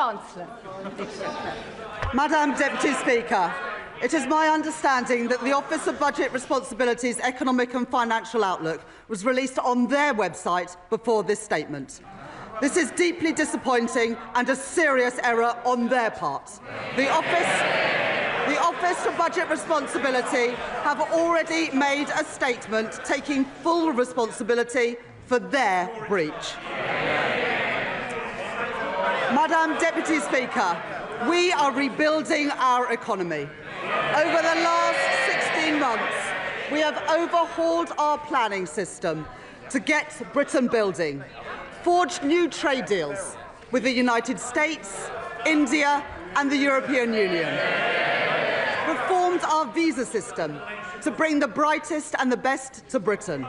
Chancellor. Madam Deputy Speaker, it is my understanding that the Office of Budget Responsibility's Economic and Financial Outlook was released on their website before this statement. This is deeply disappointing and a serious error on their part. The Office for Budget Responsibility have already made a statement taking full responsibility for their breach. Madam Deputy Speaker, we are rebuilding our economy. Over the last 16 months, we have overhauled our planning system to get Britain building, forged new trade deals with the United States, India and the European Union, reformed our visa system to bring the brightest and the best to Britain.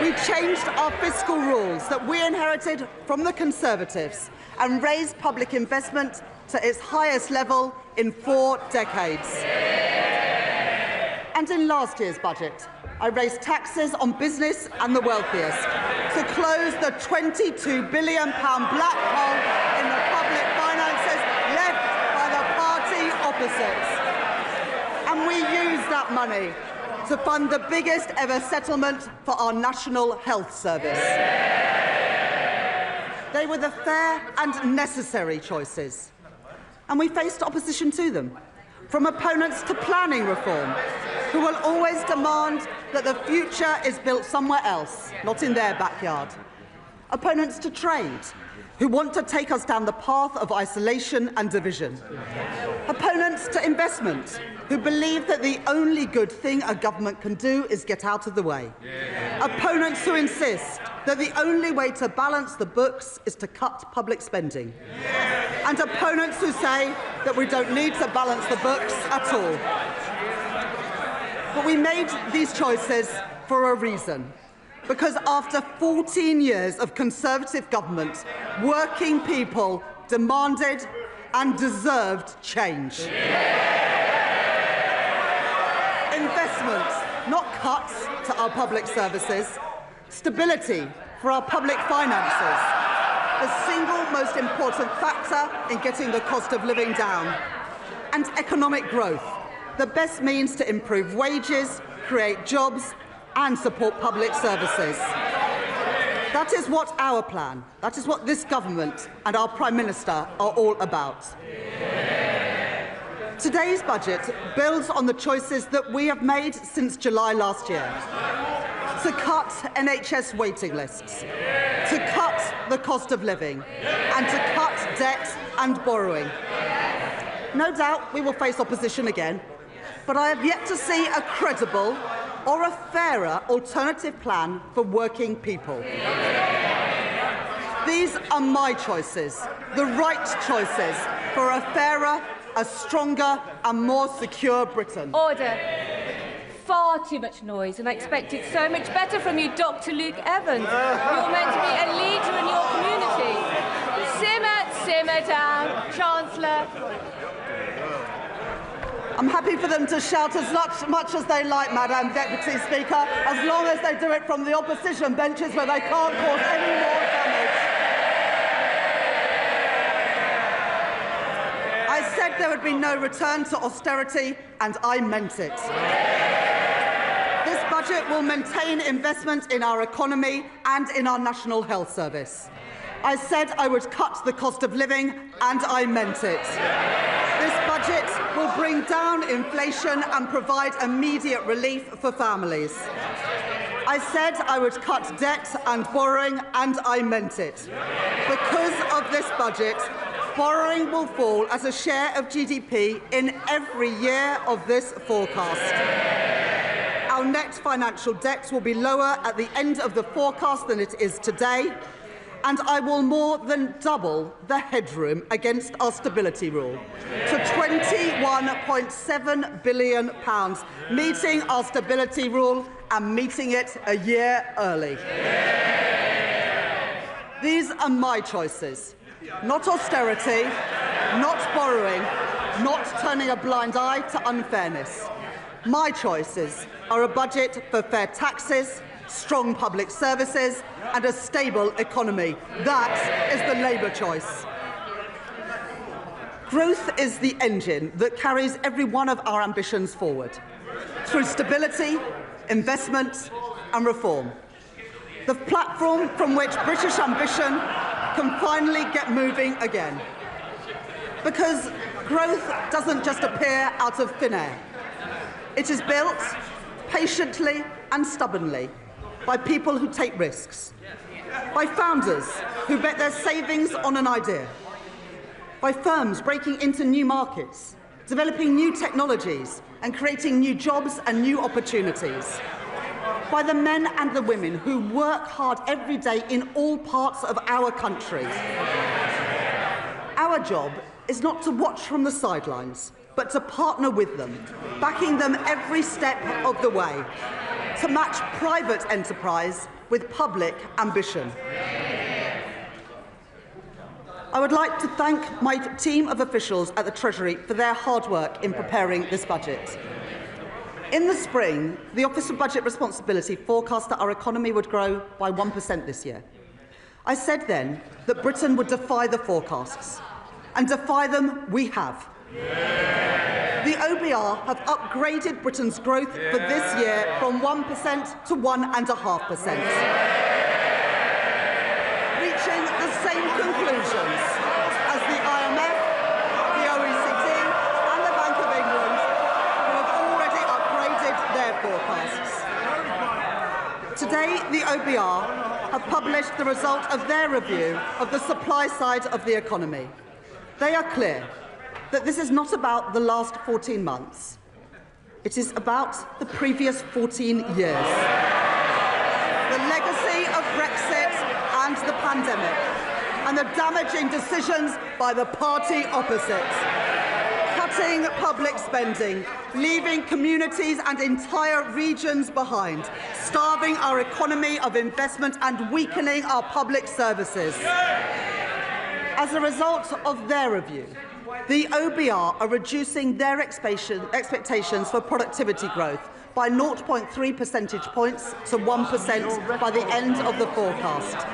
We changed our fiscal rules that we inherited from the Conservatives and raised public investment to its highest level in 4 decades. And in last year's budget, I raised taxes on business and the wealthiest to close the £22 billion black hole in the public finances left by the party opposites. And we used that money to fund the biggest ever settlement for our National Health Service. They were the fair and necessary choices, and we faced opposition to them, from opponents to planning reform, who will always demand that the future is built somewhere else, not in their backyard. Opponents to trade, who want to take us down the path of isolation and division. Opponents to investment, who believe that the only good thing a government can do is get out of the way. Opponents who insist that the only way to balance the books is to cut public spending. And opponents who say that we don't need to balance the books at all. But we made these choices for a reason. Because after 14 years of Conservative government, working people demanded and deserved change. Investment, not cuts to our public services. Stability for our public finances, the single most important factor in getting the cost of living down. And economic growth, the best means to improve wages, create jobs and support public services. That is what our plan, that is what this government and our Prime Minister are all about. Today's budget builds on the choices that we have made since July last year. To cut NHS waiting lists, to cut the cost of living, and to cut debt and borrowing. No doubt we will face opposition again, but I have yet to see a credible or a fairer alternative plan for working people. These are my choices, the right choices for a fairer, a stronger and more secure Britain. Order. Far too much noise, and I expected so much better from you, Dr. Luke Evans. You're meant to be a leader in your community. Simmer down, Chancellor. I'm happy for them to shout as much as they like, Madam Deputy Speaker, as long as they do it from the opposition benches where they can't cause any more damage. I said there would be no return to austerity, and I meant it. This budget will maintain investment in our economy and in our National Health Service. I said I would cut the cost of living, and I meant it. This budget will bring down inflation and provide immediate relief for families. I said I would cut debt and borrowing, and I meant it. Because of this budget, borrowing will fall as a share of GDP in every year of this forecast. Our net financial debt will be lower at the end of the forecast than it is today, and I will more than double the headroom against our stability rule to £21.7 billion, meeting our stability rule and meeting it a year early. These are my choices, not austerity, not borrowing, not turning a blind eye to unfairness. My choices are a budget for fair taxes, strong public services and a stable economy. That is the Labour choice. Growth is the engine that carries every one of our ambitions forward, through stability, investment and reform. The platform from which British ambition can finally get moving again. Because growth doesn't just appear out of thin air. It is built patiently and stubbornly by people who take risks, by founders who bet their savings on an idea, by firms breaking into new markets, developing new technologies and creating new jobs and new opportunities, by the men and the women who work hard every day in all parts of our country. Our job is not to watch from the sidelines, but to partner with them, backing them every step of the way, to match private enterprise with public ambition. I would like to thank my team of officials at the Treasury for their hard work in preparing this budget. In the spring, the Office of Budget Responsibility forecast that our economy would grow by 1% this year. I said then that Britain would defy the forecasts, and defy them we have. The OBR have upgraded Britain's growth for this year from 1% to 1.5%, reaching the same conclusions as the IMF, the OECD and the Bank of England, who have already upgraded their forecasts. Today, the OBR have published the result of their review of the supply side of the economy. They are clear that this is not about the last 14 months. It is about the previous 14 years. The legacy of Brexit and the pandemic, and the damaging decisions by the party opposite. Cutting public spending, leaving communities and entire regions behind, starving our economy of investment and weakening our public services. As a result of their review, the OBR are reducing their expectations for productivity growth by 0.3 percentage points to 1% by the end of the forecast.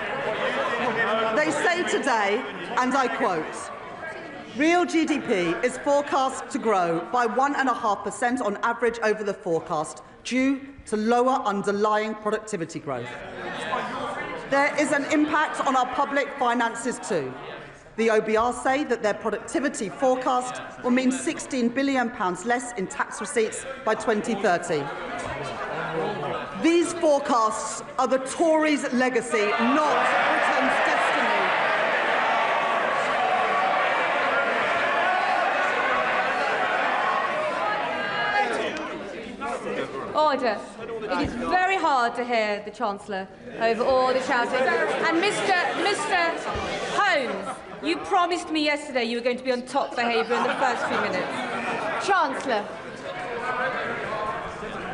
They say today, and I quote, "Real GDP is forecast to grow by 1.5% on average over the forecast due to lower underlying productivity growth. There is an impact on our public finances too. The OBR say that their productivity forecast will mean £16 billion less in tax receipts by 2030. These forecasts are the Tories' legacy, not Britain's destiny. Order. It is very hard to hear the Chancellor over all the shouting. And Mr. Holmes, you promised me yesterday you were going to be on top behaviour in the first few minutes. Chancellor.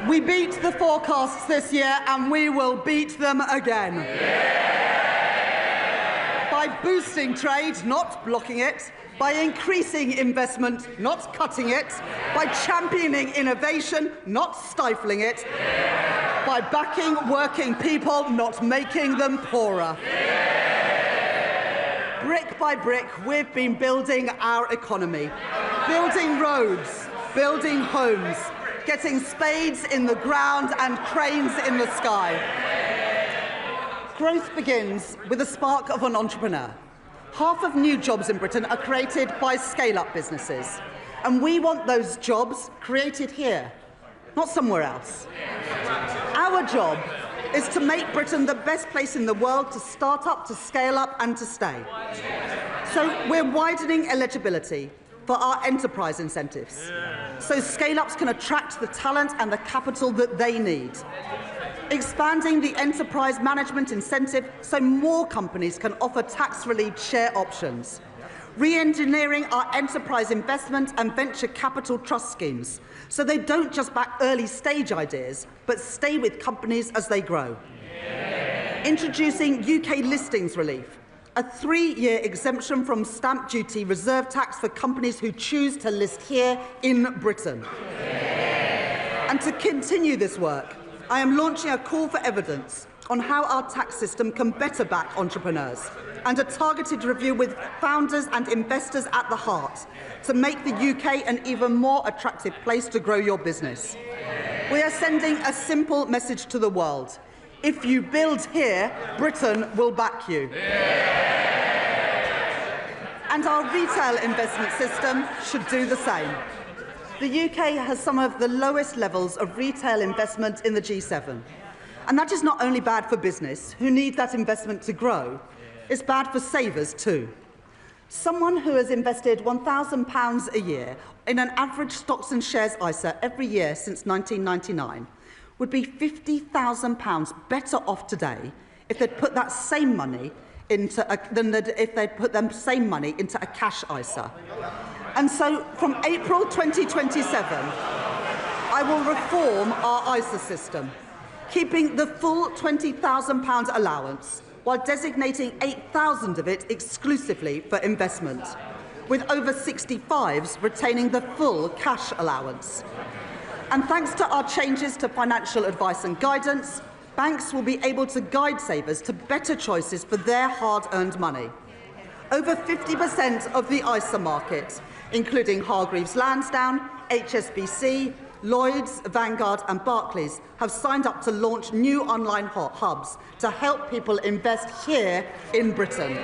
We beat the forecasts this year and we will beat them again. By boosting trade, not blocking it, by increasing investment, not cutting it, by championing innovation, not stifling it, by backing working people, not making them poorer. Brick by brick, we've been building our economy, building roads, building homes, getting spades in the ground and cranes in the sky. Growth begins with the spark of an entrepreneur. Half of new jobs in Britain are created by scale-up businesses, and we want those jobs created here, not somewhere else. Our job is to make Britain the best place in the world to start up, to scale up and to stay. So we're widening eligibility for our enterprise incentives, so scale-ups can attract the talent and the capital that they need. Expanding the enterprise management incentive so more companies can offer tax-relieved share options. Re-engineering our enterprise investment and venture capital trust schemes so they don't just back early-stage ideas, but stay with companies as they grow. Introducing UK listings relief, a 3-year exemption from stamp duty reserve tax for companies who choose to list here in Britain. And to continue this work, I am launching a call for evidence on how our tax system can better back entrepreneurs, and a targeted review with founders and investors at the heart to make the UK an even more attractive place to grow your business. We are sending a simple message to the world. If you build here, Britain will back you. And our retail investment system should do the same. The UK has some of the lowest levels of retail investment in the G7. And that is not only bad for business, who need that investment to grow, it's bad for savers too. Someone who has invested £1,000 a year in an average stocks and shares ISA every year since 1999 would be £50,000 better off today if they'd put that same money into if they'd put the same money into a cash ISA. And so, from April 2027, I will reform our ISA system, keeping the full £20,000 allowance, while designating 8,000 of it exclusively for investment, with over 65s retaining the full cash allowance. And thanks to our changes to financial advice and guidance, banks will be able to guide savers to better choices for their hard-earned money. Over 50% of the ISA market, including Hargreaves Lansdown, HSBC, Lloyds, Vanguard and Barclays, have signed up to launch new online hubs to help people invest here in Britain.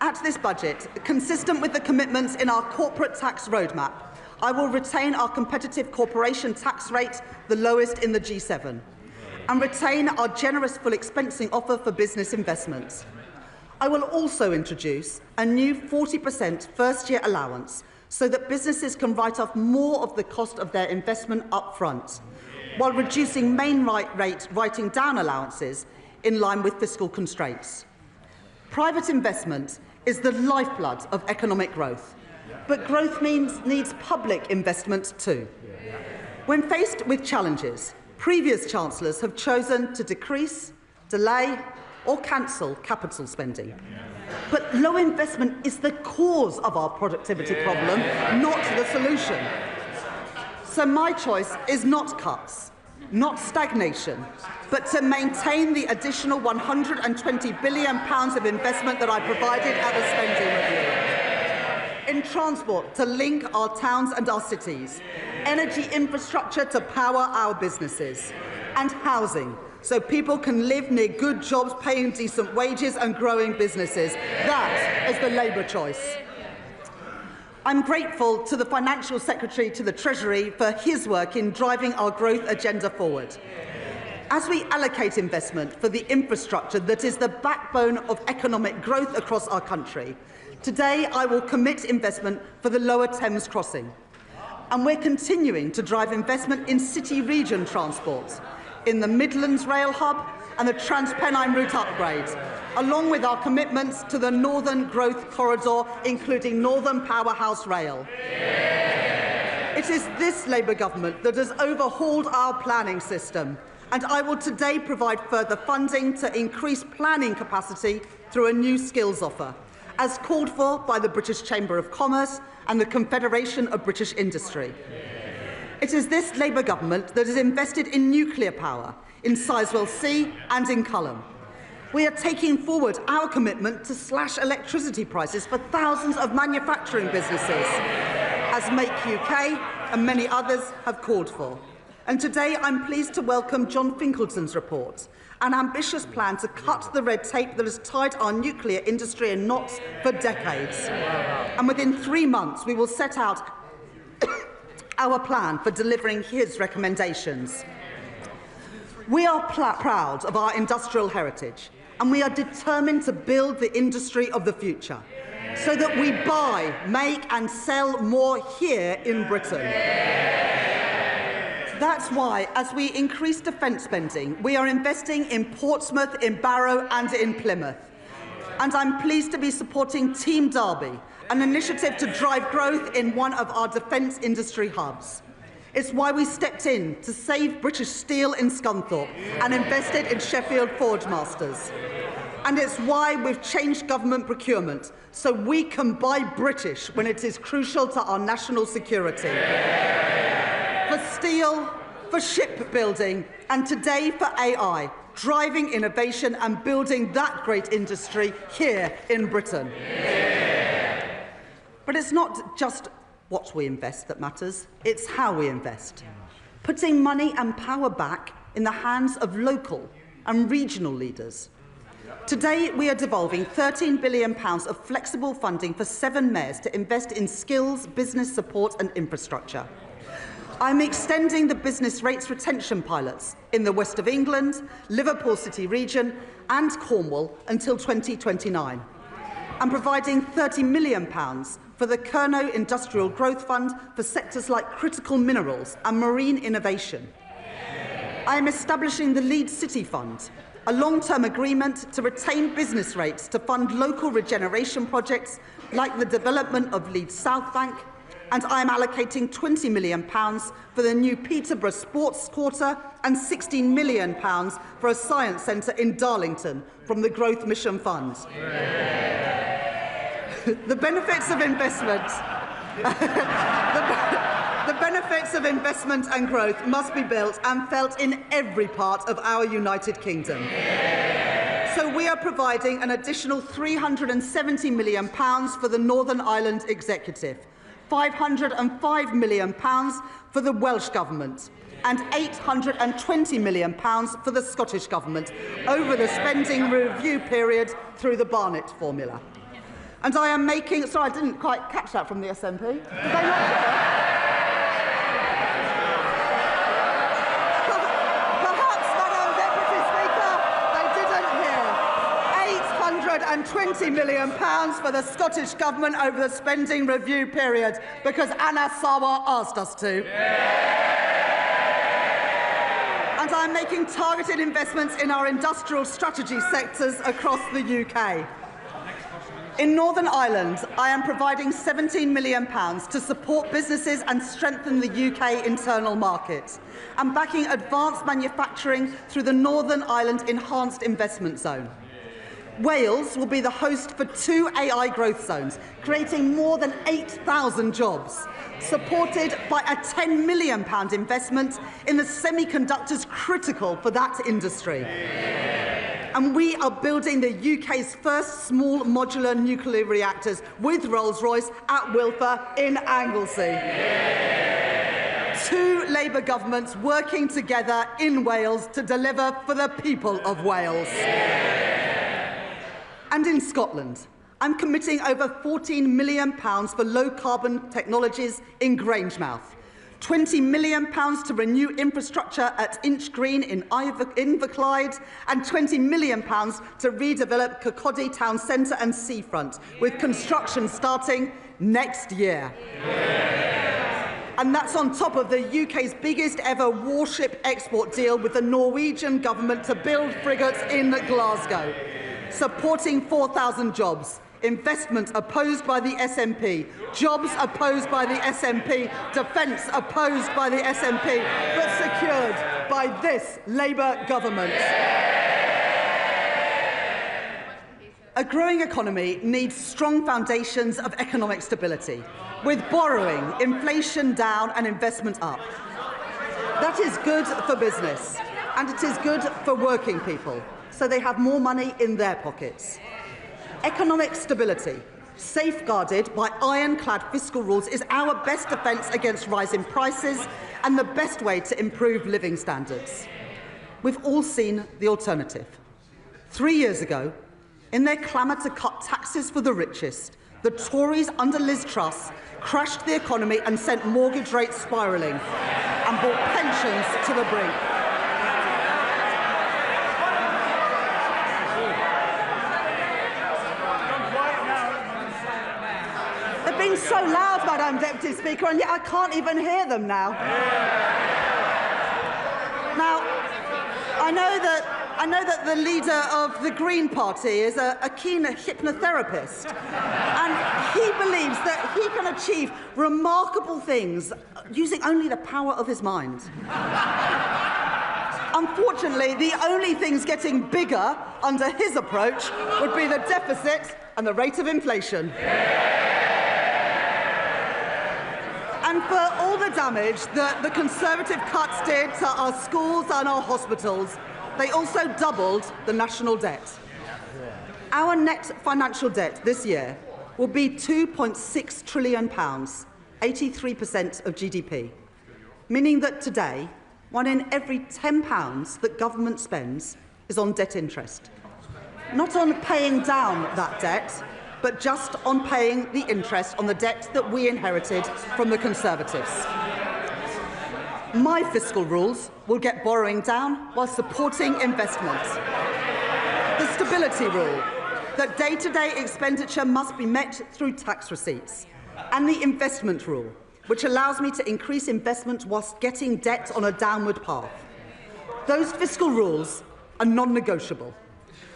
At this budget, consistent with the commitments in our corporate tax roadmap, I will retain our competitive corporation tax rate, the lowest in the G7, and retain our generous full expensing offer for business investments. I will also introduce a new 40% first-year allowance so that businesses can write off more of the cost of their investment up front, while reducing main rate writing down allowances in line with fiscal constraints. Private investment is the lifeblood of economic growth, but growth needs public investment too. When faced with challenges, previous chancellors have chosen to decrease, delay or cancel capital spending. But low investment is the cause of our productivity problem, not the solution. So my choice is not cuts, not stagnation, but to maintain the additional £120 billion of investment that I provided at the spending review. In transport, to link our towns and our cities, energy infrastructure to power our businesses, and housing, so people can live near good jobs, paying decent wages and growing businesses. That is the Labour choice. I'm grateful to the Financial Secretary to the Treasury for his work in driving our growth agenda forward. As we allocate investment for the infrastructure that is the backbone of economic growth across our country, today I will commit investment for the Lower Thames Crossing. And we're continuing to drive investment in city-region transport, in the Midlands Rail Hub and the Transpennine Route upgrade, along with our commitments to the Northern Growth Corridor, including Northern Powerhouse Rail. It is this Labour government that has overhauled our planning system, and I will today provide further funding to increase planning capacity through a new skills offer, as called for by the British Chamber of Commerce and the Confederation of British Industry. It is this Labour government that has invested in nuclear power, in Sizewell C and in Culham. We are taking forward our commitment to slash electricity prices for thousands of manufacturing businesses, as Make UK and many others have called for. And today I'm pleased to welcome John Finkelton's report, an ambitious plan to cut the red tape that has tied our nuclear industry in knots for decades. And within 3 months, we will set out our plan for delivering his recommendations. We are proud of our industrial heritage, and we are determined to build the industry of the future so that we buy, make and sell more here in Britain. That's why, as we increase defence spending, we are investing in Portsmouth, in Barrow and in Plymouth. And I'm pleased to be supporting Team Derby, an initiative to drive growth in one of our defence industry hubs. It's why we stepped in to save British Steel in Scunthorpe and invested in Sheffield Forgemasters. And it's why we've changed government procurement so we can buy British when it is crucial to our national security. For steel, for shipbuilding, and today for AI, driving innovation and building that great industry here in Britain. Yeah. But it's not just what we invest that matters, it's how we invest. Putting money and power back in the hands of local and regional leaders. Today, we are devolving £13 billion of flexible funding for 7 mayors to invest in skills, business support and infrastructure. I'm extending the business rates retention pilots in the West of England, Liverpool City region and Cornwall until 2029. I'm providing £30 million for the Kernow Industrial Growth Fund for sectors like critical minerals and marine innovation. I am establishing the Leeds City Fund, a long-term agreement to retain business rates to fund local regeneration projects like the development of Leeds South Bank, and I am allocating £20 million for the new Peterborough Sports Quarter and £16 million for a science centre in Darlington from the Growth Mission Fund. The benefits of investment the benefits of investment and growth must be built and felt in every part of our United Kingdom. So we are providing an additional £370 million for the Northern Ireland Executive, £505 million for the Welsh Government and £820 million for the Scottish Government over the spending review period through the Barnett formula. And I am making... Sorry, I didn't quite catch that from the SNP. Did they not hear it? Perhaps, Madam Deputy Speaker, they didn't hear £820 million for the Scottish Government over the spending review period because Anna Sawa asked us to. And I'm making targeted investments in our industrial strategy sectors across the UK. In Northern Ireland, I am providing £17 million to support businesses and strengthen the UK internal market, and backing advanced manufacturing through the Northern Ireland Enhanced Investment Zone. Wales will be the host for 2 AI growth zones, creating more than 8,000 jobs, supported by a £10 million investment in the semiconductors critical for that industry. And we are building the UK's first small modular nuclear reactors with Rolls-Royce at Wilfer in Anglesey. 2 Labour governments working together in Wales to deliver for the people of Wales. And in Scotland, I'm committing over £14 million for low-carbon technologies in Grangemouth, £20 million to renew infrastructure at Inchgreen in Inverclyde, and £20 million to redevelop Kirkcaldy Town Centre and Seafront, with construction starting next year. And that's on top of the UK's biggest ever warship export deal with the Norwegian government to build frigates in Glasgow, supporting 4,000 jobs. Investment opposed by the SNP, jobs opposed by the SNP, defence opposed by the SNP, but secured by this Labour government. A growing economy needs strong foundations of economic stability, with borrowing, inflation down and investment up. That is good for business, and it is good for working people, so they have more money in their pockets. Economic stability, safeguarded by ironclad fiscal rules, is our best defence against rising prices and the best way to improve living standards. We've all seen the alternative. 3 years ago, in their clamour to cut taxes for the richest, the Tories under Liz Truss crashed the economy and sent mortgage rates spiralling and brought pensions to the brink. Being so loud, Madam Deputy Speaker, and yet I can't even hear them now. Now, I know that the leader of the Green Party is a keen hypnotherapist, and he believes that he can achieve remarkable things using only the power of his mind. Unfortunately, the only things getting bigger under his approach would be the deficit and the rate of inflation. And And for all the damage that the Conservative cuts did to our schools and our hospitals, they also doubled the national debt. Our net financial debt this year will be £2.6 trillion, 83% of GDP, meaning that today, 1 in every £10 that government spends is on debt interest. Not on paying down that debt, but just on paying the interest on the debt that we inherited from the Conservatives. My fiscal rules will get borrowing down while supporting investment. The stability rule, that day-to-day expenditure must be met through tax receipts, and the investment rule, which allows me to increase investment whilst getting debt on a downward path. Those fiscal rules are non-negotiable.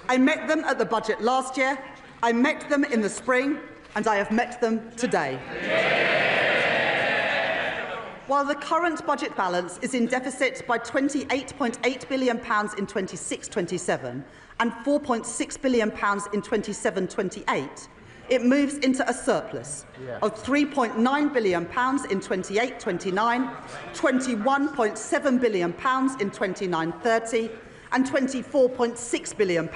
I met them at the budget last year, I met them in the spring, and I have met them today. While the current budget balance is in deficit by £28.8 billion in 26-27 and £4.6 billion in 27-28, it moves into a surplus of £3.9 billion in 28-29, £21.7 billion in 29-30 and £24.6 billion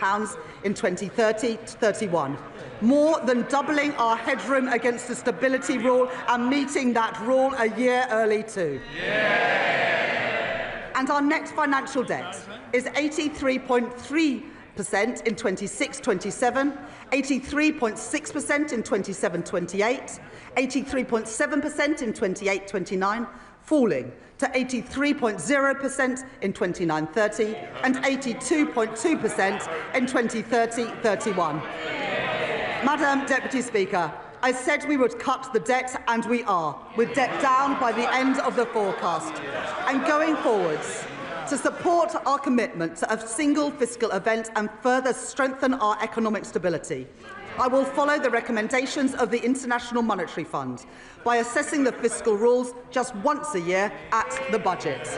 in 2030-31. More than doubling our headroom against the stability rule and meeting that rule a year early too. And our net financial debt is 83.3% in 26-27, 83.6% in 27-28, 83.7% in 28-29, falling to 83.0% in 29-30 and 82.2% in 2030-31. Madam Deputy Speaker, I said we would cut the debt, and we are, with debt down by the end of the forecast. And going forwards, to support our commitment to a single fiscal event and further strengthen our economic stability, I will follow the recommendations of the International Monetary Fund by assessing the fiscal rules just once a year at the budget.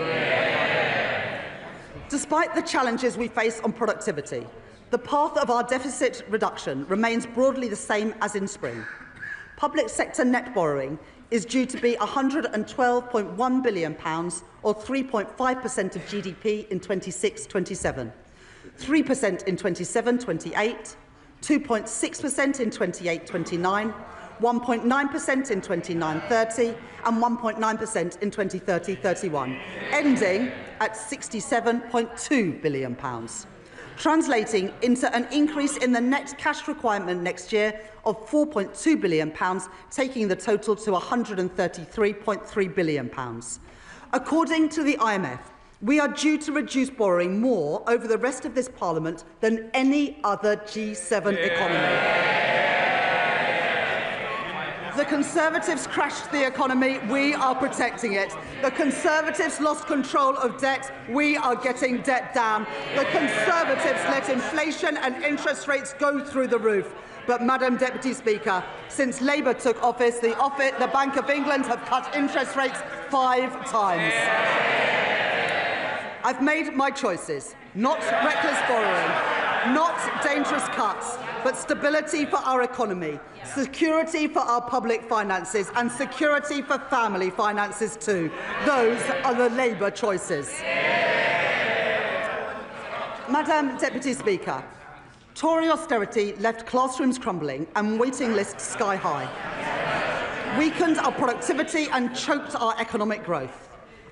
Despite the challenges we face on productivity, the path of our deficit reduction remains broadly the same as in spring. Public sector net borrowing is due to be £112.1 billion, or 3.5% of GDP in 26-27, 3% in 27-28, 2.6% in 28-29, 1.9% in 29-30 and 1.9% in 2030-31, ending at £67.2 billion, translating into an increase in the net cash requirement next year of £4.2 billion, taking the total to £133.3 billion. According to the IMF, we are due to reduce borrowing more over the rest of this Parliament than any other G7 economy. The Conservatives crashed the economy, we are protecting it. The Conservatives lost control of debt, we are getting debt down. The Conservatives let inflation and interest rates go through the roof. But, Madam Deputy Speaker, since Labour took office, the Bank of England have cut interest rates 5 times. I've made my choices. Not reckless borrowing, not dangerous cuts, but stability for our economy, security for our public finances and security for family finances too. Those are the Labour choices. Madam Deputy Speaker, Tory austerity left classrooms crumbling and waiting lists sky high, weakened our productivity and choked our economic growth.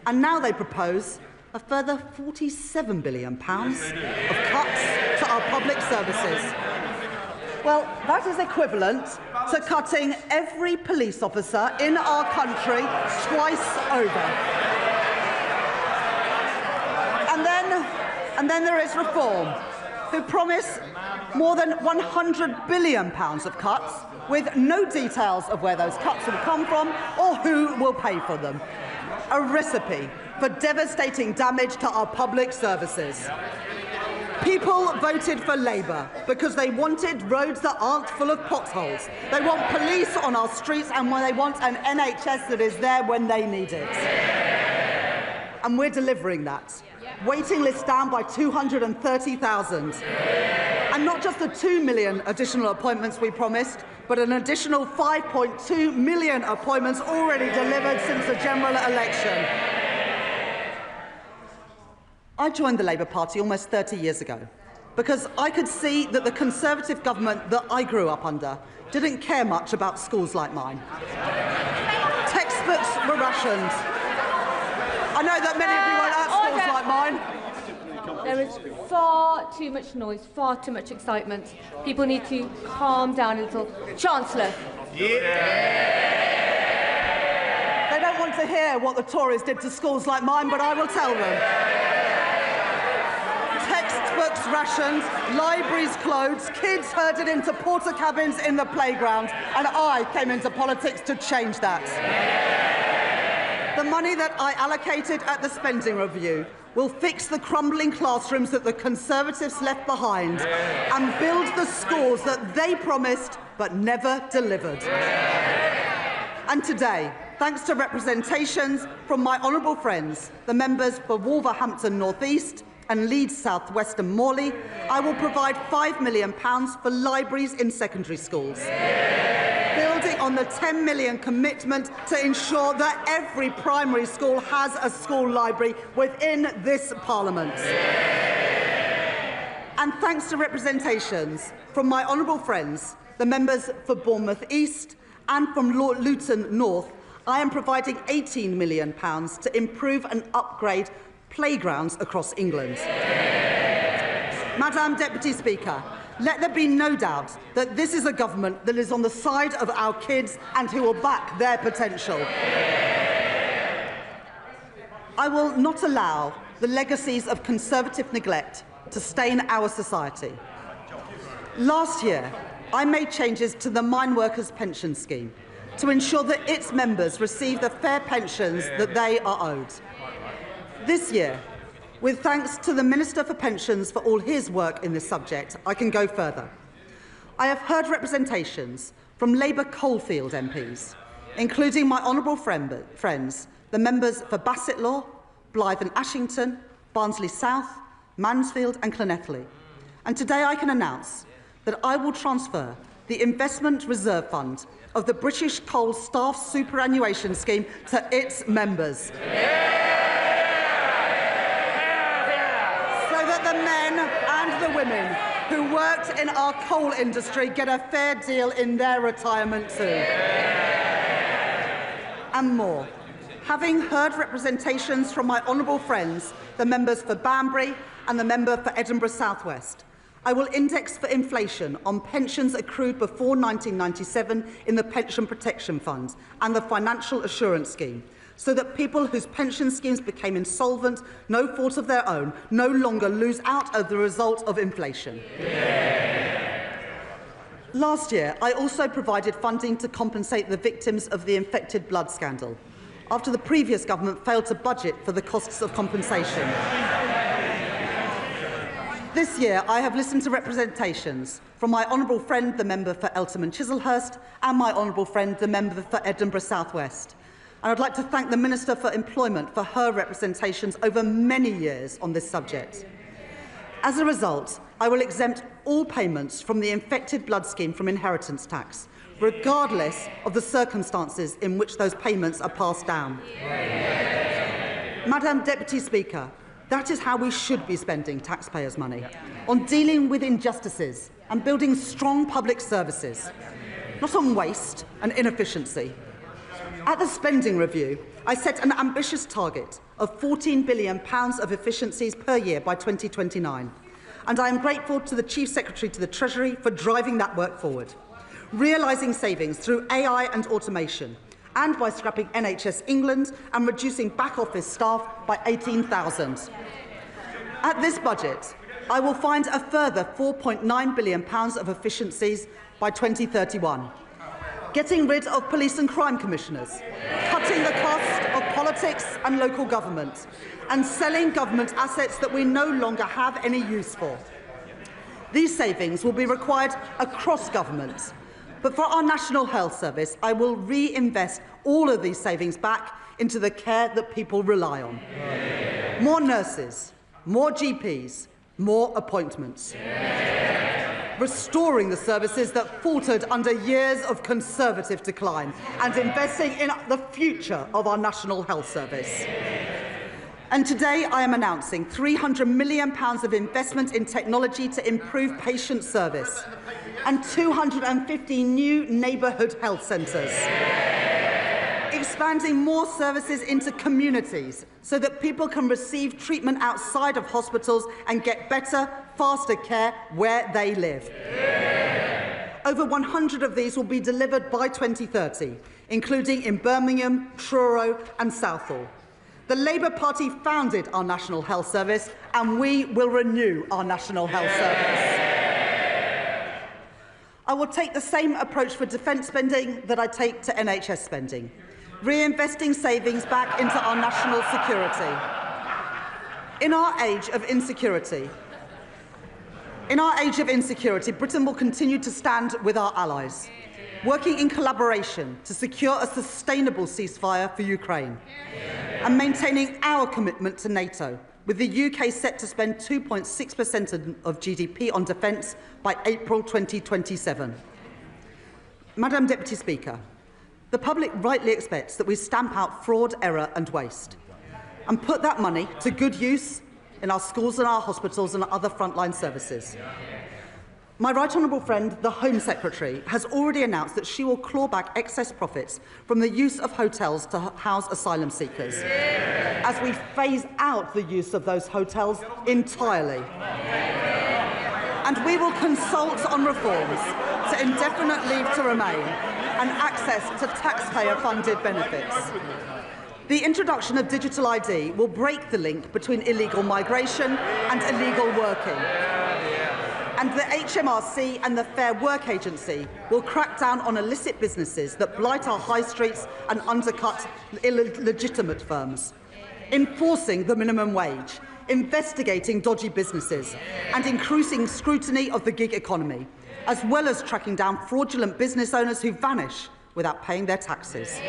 And now they propose a further £47 billion of cuts to our public services. Well, that is equivalent to cutting every police officer in our country twice over. And then there is Reform, who promise more than £100 billion of cuts, with no details of where those cuts will come from or who will pay for them. A recipe for devastating damage to our public services. People voted for Labour because they wanted roads that aren't full of potholes. They want police on our streets, and they want an NHS that is there when they need it. And we're delivering that. Waiting lists down by 230,000. And not just the 2 million additional appointments we promised, but an additional 5.2 million appointments already delivered since the general election. I joined the Labour Party almost 30 years ago because I could see that the Conservative government that I grew up under didn't care much about schools like mine. Textbooks were rationed. I know that many of you weren't at schools like mine. There is far too much noise, far too much excitement. People need to calm down a little. Chancellor. They don't want to hear what the Tories did to schools like mine, but I will tell them. Textbooks rationed, libraries closed, kids herded into porter cabins in the playground, and I came into politics to change that. The money that I allocated at the spending review will fix the crumbling classrooms that the Conservatives left behind and build the schools that they promised but never delivered. And today, thanks to representations from my honourable friends, the members for Wolverhampton North East and Leeds South West and Morley, I will provide £5 million for libraries in secondary schools, building on the £10 million commitment to ensure that every primary school has a school library within this Parliament. And thanks to representations from my honourable friends, the members for Bournemouth East and from Luton North, I am providing £18 million to improve and upgrade playgrounds across England. Madam Deputy Speaker, let there be no doubt that this is a government that is on the side of our kids and who will back their potential. I will not allow the legacies of Conservative neglect to stain our society. Last year, I made changes to the Mine Workers Pension Scheme to ensure that its members receive the fair pensions that they are owed. This year, with thanks to the Minister for Pensions for all his work in this subject, I can go further. I have heard representations from Labour Coalfield MPs, including my honourable friends, the members for Bassetlaw, Blyth and Ashington, Barnsley South, Mansfield and Llanelli. And today I can announce that I will transfer the Investment Reserve Fund of the British Coal Staff Superannuation Scheme to its members. The men and the women who worked in our coal industry get a fair deal in their retirement too. And more. Having heard representations from my honourable friends, the members for Banbury and the member for Edinburgh South West, I will index for inflation on pensions accrued before 1997 in the Pension Protection Fund and the Financial Assurance Scheme, so that people whose pension schemes became insolvent, no fault of their own, no longer lose out as the result of inflation. Last year, I also provided funding to compensate the victims of the infected blood scandal, after the previous government failed to budget for the costs of compensation. This year, I have listened to representations from my honourable friend, the member for Eltham and Chislehurst, and my honourable friend, the member for Edinburgh South West. And I'd like to thank the Minister for Employment for her representations over many years on this subject. As a result, I will exempt all payments from the infected blood scheme from inheritance tax, regardless of the circumstances in which those payments are passed down. Madam Deputy Speaker, that is how we should be spending taxpayers' money, on dealing with injustices and building strong public services, not on waste and inefficiency. At the spending review, I set an ambitious target of £14 billion of efficiencies per year by 2029, and I am grateful to the Chief Secretary to the Treasury for driving that work forward, realising savings through AI and automation, and by scrapping NHS England and reducing back-office staff by 18,000. At this budget, I will find a further £4.9 billion of efficiencies by 2031, getting rid of police and crime commissioners, cutting the cost of politics and local government, and selling government assets that we no longer have any use for. These savings will be required across government, but for our National Health Service, I will reinvest all of these savings back into the care that people rely on. More nurses, more GPs, more appointments. restoring the services that faltered under years of Conservative decline, and investing in the future of our National Health Service. And today I am announcing £300 million of investment in technology to improve patient service and 250 new neighbourhood health centres. Expanding more services into communities so that people can receive treatment outside of hospitals and get better, faster care where they live. Over 100 of these will be delivered by 2030, including in Birmingham, Truro and Southall. The Labour Party founded our National Health Service, and we will renew our National Health Service. I will take the same approach for defence spending that I take to NHS spending, reinvesting savings back into our national security. In our age of insecurity, Britain will continue to stand with our allies, working in collaboration to secure a sustainable ceasefire for Ukraine, and maintaining our commitment to NATO, with the UK set to spend 2.6% of GDP on defence by April 2027. Madam Deputy Speaker, the public rightly expects that we stamp out fraud, error and waste, and put that money to good use in our schools and our hospitals and other frontline services. My right honourable friend, the Home Secretary, has already announced that she will claw back excess profits from the use of hotels to house asylum seekers, as we phase out the use of those hotels entirely. And we will consult on reforms to indefinite leave to remain and access to taxpayer-funded benefits. The introduction of digital ID will break the link between illegal migration and illegal working. And the HMRC and the Fair Work Agency will crack down on illicit businesses that blight our high streets and undercut illegitimate firms, enforcing the minimum wage, investigating dodgy businesses and increasing scrutiny of the gig economy, as well as tracking down fraudulent business owners who vanish without paying their taxes.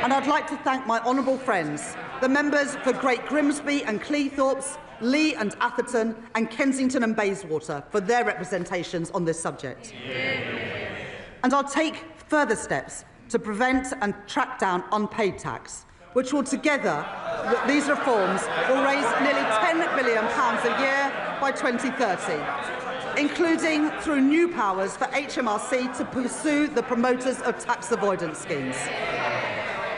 And I'd like to thank my honourable friends, the members for Great Grimsby and Cleethorpes, Lee and Atherton and Kensington and Bayswater for their representations on this subject. And I'll take further steps to prevent and track down unpaid tax, which will together, these reforms will raise nearly £10 billion a year by 2030, including through new powers for HMRC to pursue the promoters of tax avoidance schemes.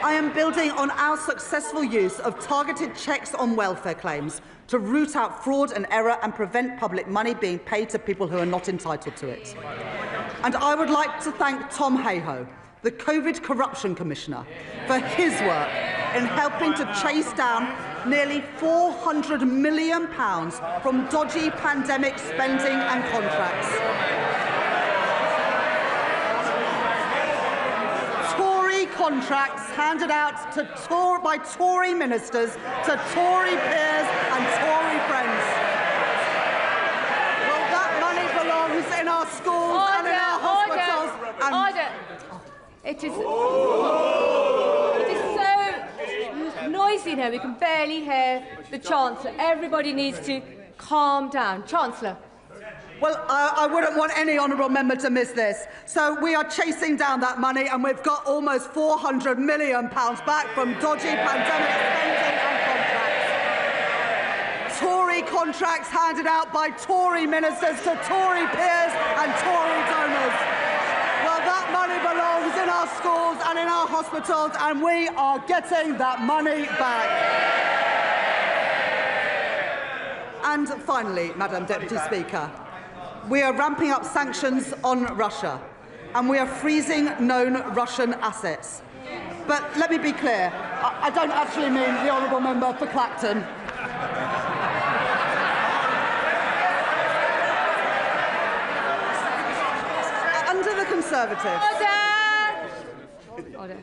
I am building on our successful use of targeted checks on welfare claims to root out fraud and error and prevent public money being paid to people who are not entitled to it. And I would like to thank Tom Hayhoe, the COVID Corruption Commissioner, for his work in helping to chase down nearly £400 million from dodgy pandemic spending and contracts. Contracts handed out by Tory ministers to Tory peers and Tory friends. Well, that money belongs in our schools and in our hospitals. Order. It is so noisy now, we can barely hear the Chancellor. Everybody needs to calm down. Chancellor. Well, I wouldn't want any honourable member to miss this. So we are chasing down that money, and we've got almost £400 million back from dodgy pandemic spending and contracts. Tory contracts handed out by Tory ministers to Tory peers and Tory donors. Well, that money belongs in our schools and in our hospitals, and we are getting that money back. And finally, Madam Deputy Speaker, we are ramping up sanctions on Russia, and we are freezing known Russian assets. But let me be clear, I don't actually mean the honourable member for Clacton. Under the Conservatives... Order.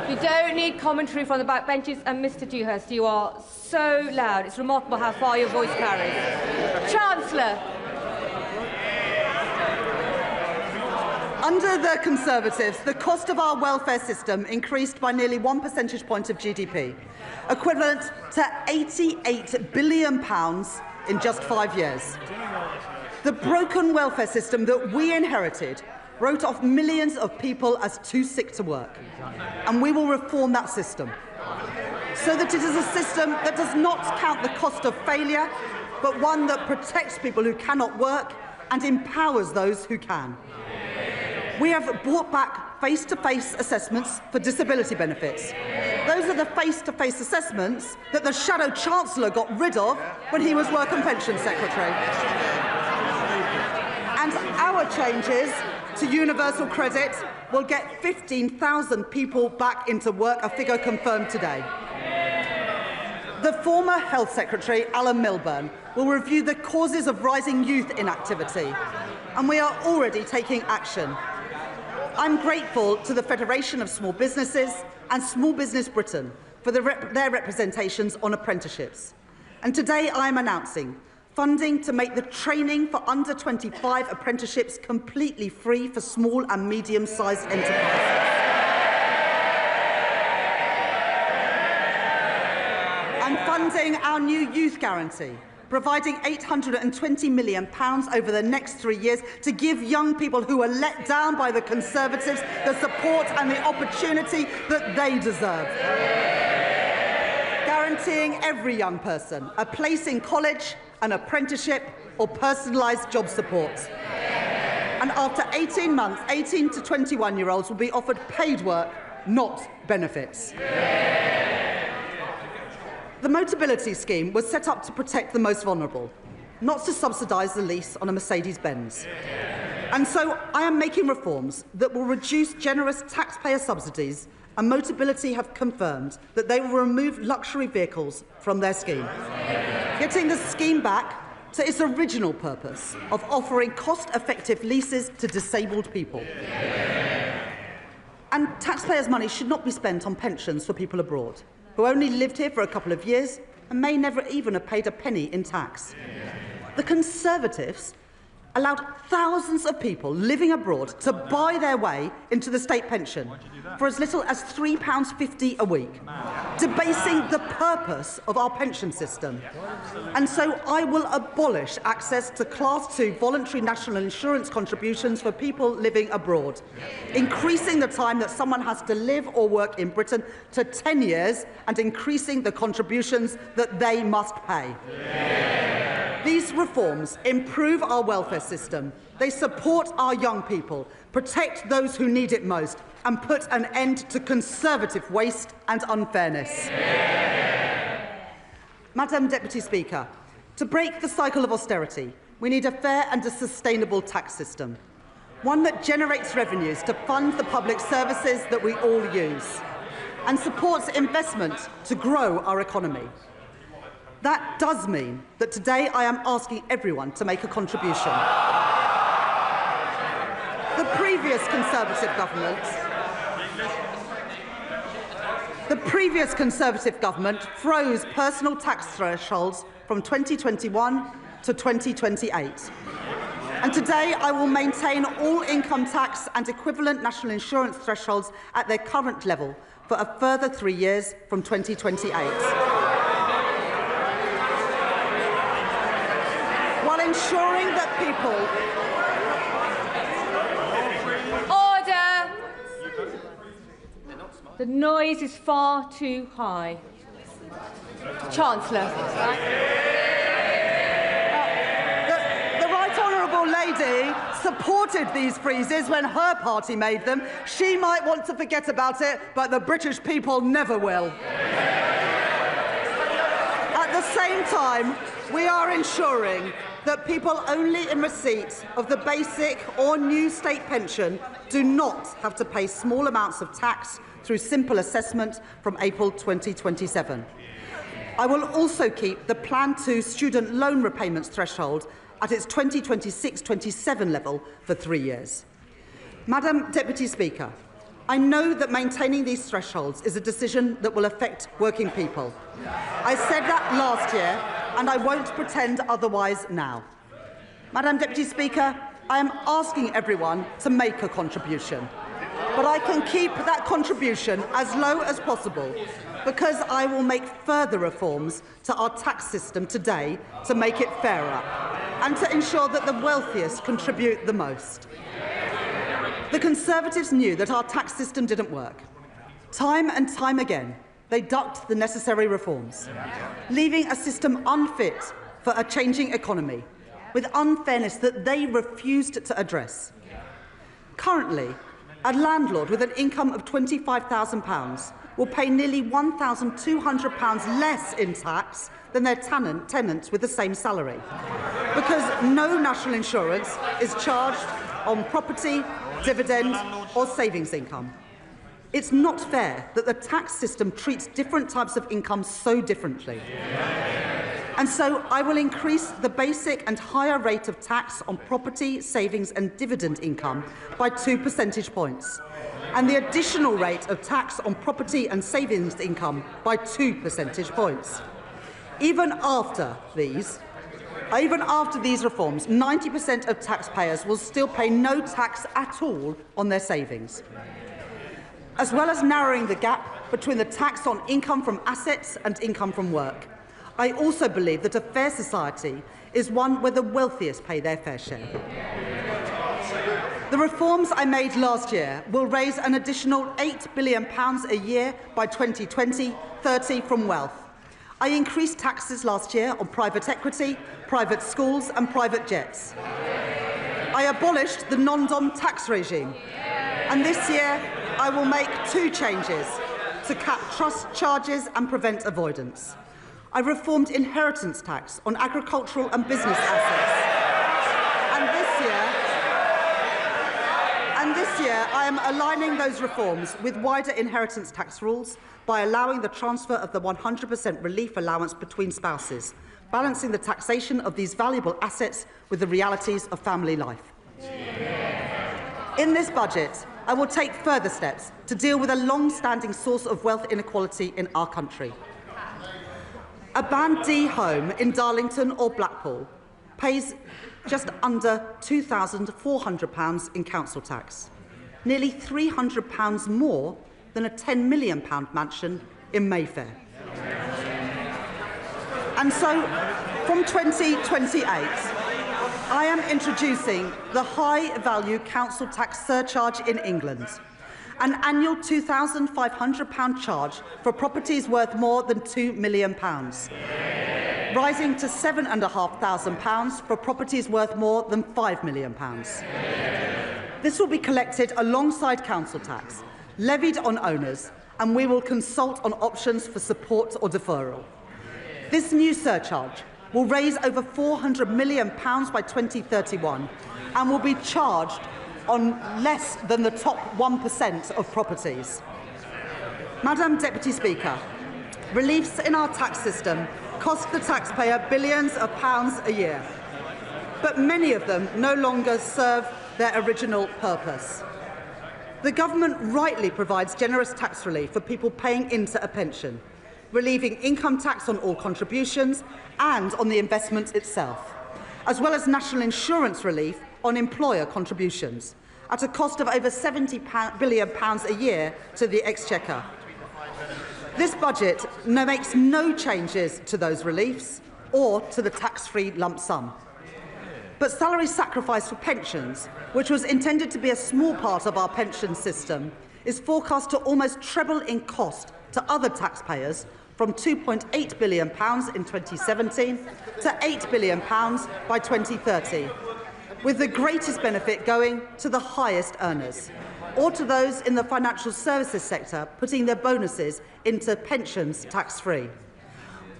You don't need commentary from the backbenches, and Mr Dewhurst, you are so loud. It's remarkable how far your voice carries. Chancellor. Under the Conservatives, the cost of our welfare system increased by nearly 1 percentage point of GDP, equivalent to £88 billion in just 5 years. The broken welfare system that we inherited wrote off millions of people as too sick to work, and we will reform that system so that it is a system that does not count the cost of failure, but one that protects people who cannot work and empowers those who can. We have brought back face-to-face assessments for disability benefits. Those are the face-to-face assessments that the Shadow Chancellor got rid of when he was Work and Pensions Secretary. And our changes to universal credit will get 15,000 people back into work, a figure confirmed today. The former Health Secretary, Alan Milburn, will review the causes of rising youth inactivity, and we are already taking action. I'm grateful to the Federation of Small Businesses and Small Business Britain for their representations on apprenticeships. And today I am announcing funding to make the training for under 25 apprenticeships completely free for small and medium-sized enterprises. And funding our new youth guarantee, providing £820 million over the next 3 years to give young people who are let down by the Conservatives the support and the opportunity that they deserve. Guaranteeing every young person a place in college, an apprenticeship or personalised job support. And after 18 months, 18 to 21-year-olds will be offered paid work, not benefits. The Motability Scheme was set up to protect the most vulnerable, not to subsidise the lease on a Mercedes-Benz. And so I am making reforms that will reduce generous taxpayer subsidies, and Motability have confirmed that they will remove luxury vehicles from their scheme, getting the scheme back to its original purpose of offering cost-effective leases to disabled people. And taxpayers' money should not be spent on pensions for people abroad, who only lived here for a couple of years and may never even have paid a penny in tax. The Conservatives allowed thousands of people living abroad to buy their way into the state pension for as little as £3.50 a week, debasing the purpose of our pension system. And so I will abolish access to Class 2 voluntary national insurance contributions for people living abroad, increasing the time that someone has to live or work in Britain to 10 years and increasing the contributions that they must pay. These reforms improve our welfare system. They support our young people, protect those who need it most, and put an end to Conservative waste and unfairness. Madam Deputy Speaker, to break the cycle of austerity, we need a fair and a sustainable tax system, one that generates revenues to fund the public services that we all use, and supports investment to grow our economy. That does mean that today I am asking everyone to make a contribution. The previous Conservative government froze personal tax thresholds from 2021 to 2028. And today I will maintain all income tax and equivalent national insurance thresholds at their current level for a further 3 years from 2028. While ensuring that people... Order! The noise is far too high. Chancellor. The Right Honourable Lady supported these freezes when her party made them. She might want to forget about it, but the British people never will. At the same time, we are ensuring that people only in receipt of the basic or new state pension do not have to pay small amounts of tax through simple assessment from April 2027. I will also keep the Plan 2 student loan repayments threshold at its 2026-27 level for 3 years. Madam Deputy Speaker, I know that maintaining these thresholds is a decision that will affect working people. I said that last year, and I won't pretend otherwise now. Madam Deputy Speaker, I am asking everyone to make a contribution. But I can keep that contribution as low as possible because I will make further reforms to our tax system today to make it fairer and to ensure that the wealthiest contribute the most. The Conservatives knew that our tax system didn't work. Time and time again, they ducked the necessary reforms, leaving a system unfit for a changing economy, with unfairness that they refused to address. Currently, a landlord with an income of £25,000 will pay nearly £1,200 less in tax than their tenants with the same salary, because no national insurance is charged on property, dividend or savings income. It's not fair that the tax system treats different types of income so differently. And so I will increase the basic and higher rate of tax on property, savings and dividend income by 2 percentage points, and the additional rate of tax on property and savings income by 2 percentage points. Even after these reforms, 90% of taxpayers will still pay no tax at all on their savings. As well as narrowing the gap between the tax on income from assets and income from work, I also believe that a fair society is one where the wealthiest pay their fair share. The reforms I made last year will raise an additional £8 billion a year by 2020-30 from wealth. I increased taxes last year on private equity, private schools and private jets. I abolished the non-dom tax regime. And this year, I will make 2 changes to cap trust charges and prevent avoidance. I reformed inheritance tax on agricultural and business assets. And this year, I am aligning those reforms with wider inheritance tax rules by allowing the transfer of the 100% relief allowance between spouses, balancing the taxation of these valuable assets with the realities of family life. In this budget, I will take further steps to deal with a long-standing source of wealth inequality in our country. A Band D home in Darlington or Blackpool pays just under £2,400 in council tax, nearly £300 more than a £10 million mansion in Mayfair. And so, from 2028, I am introducing the high-value council tax surcharge in England, an annual £2,500 charge for properties worth more than £2 million, rising to £7,500 for properties worth more than £5 million. This will be collected alongside council tax, levied on owners, and we will consult on options for support or deferral. This new surcharge will raise over £400 million by 2031 and will be charged on less than the top 1% of properties. Madam Deputy Speaker, reliefs in our tax system cost the taxpayer billions of pounds a year, but many of them no longer serve their original purpose. The government rightly provides generous tax relief for people paying into a pension, relieving income tax on all contributions and on the investment itself, as well as national insurance relief on employer contributions, at a cost of over £70 billion a year to the Exchequer. This budget makes no changes to those reliefs or to the tax-free lump sum. But salary sacrifice for pensions, which was intended to be a small part of our pension system, is forecast to almost treble in cost to other taxpayers, from £2.8 billion in 2017 to £8 billion by 2030, with the greatest benefit going to the highest earners, or to those in the financial services sector putting their bonuses into pensions tax-free,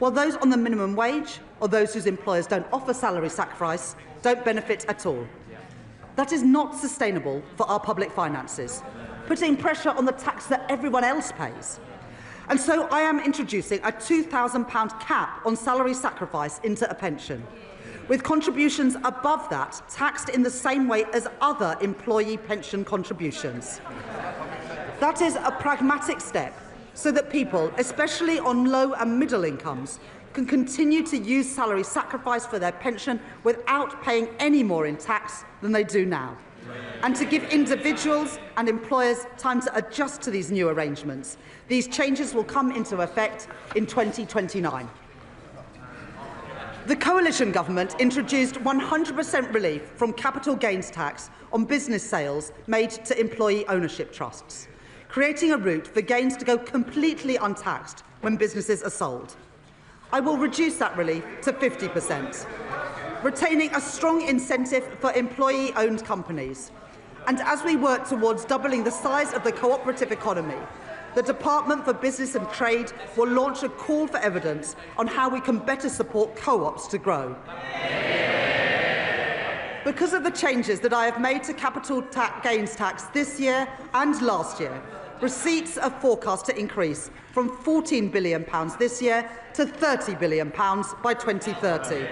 while those on the minimum wage or those whose employers don't offer salary sacrifice don't benefit at all. That is not sustainable for our public finances, putting pressure on the tax that everyone else pays. And so I am introducing a £2,000 cap on salary sacrifice into a pension, with contributions above that taxed in the same way as other employee pension contributions. That is a pragmatic step so that people, especially on low and middle incomes, can continue to use salary sacrifice for their pension without paying any more in tax than they do now, and to give individuals and employers time to adjust to these new arrangements. These changes will come into effect in 2029. The coalition government introduced 100% relief from capital gains tax on business sales made to employee ownership trusts, creating a route for gains to go completely untaxed when businesses are sold. I will reduce that relief to 50%, retaining a strong incentive for employee-owned companies. And as we work towards doubling the size of the cooperative economy, the Department for Business and Trade will launch a call for evidence on how we can better support co-ops to grow. Because of the changes that I have made to capital gains tax this year and last year, receipts are forecast to increase from £14 billion this year to £30 billion by 2030.